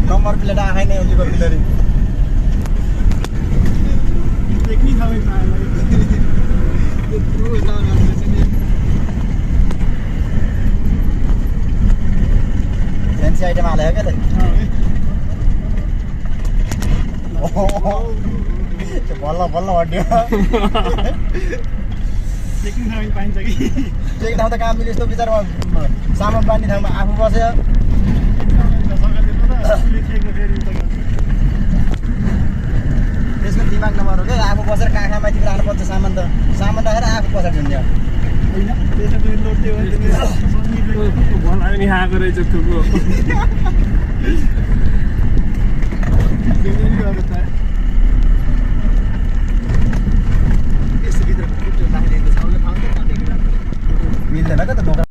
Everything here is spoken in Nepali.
नम्बर प्लेट आए नै उनीको बिलरी देखनी था भाई फैंसी आइटम हाले क्या बल्ल बल्ल हड्यो देखनी था भाई पाइन कि एक ठाउँ त काम मिल्यो यस्तो विचारमा सामान पानी ठाउँमा आफू बस्यो त्यसको दिमाग नम्बर हो क्या आफू बसेर काखा माथि राख्नुपर्छ सामान राखेर आफू पछाडि झुन्ड्यो होइन त्यसो पनि लोटे भनायो नि आएको रहेछ थुप्रो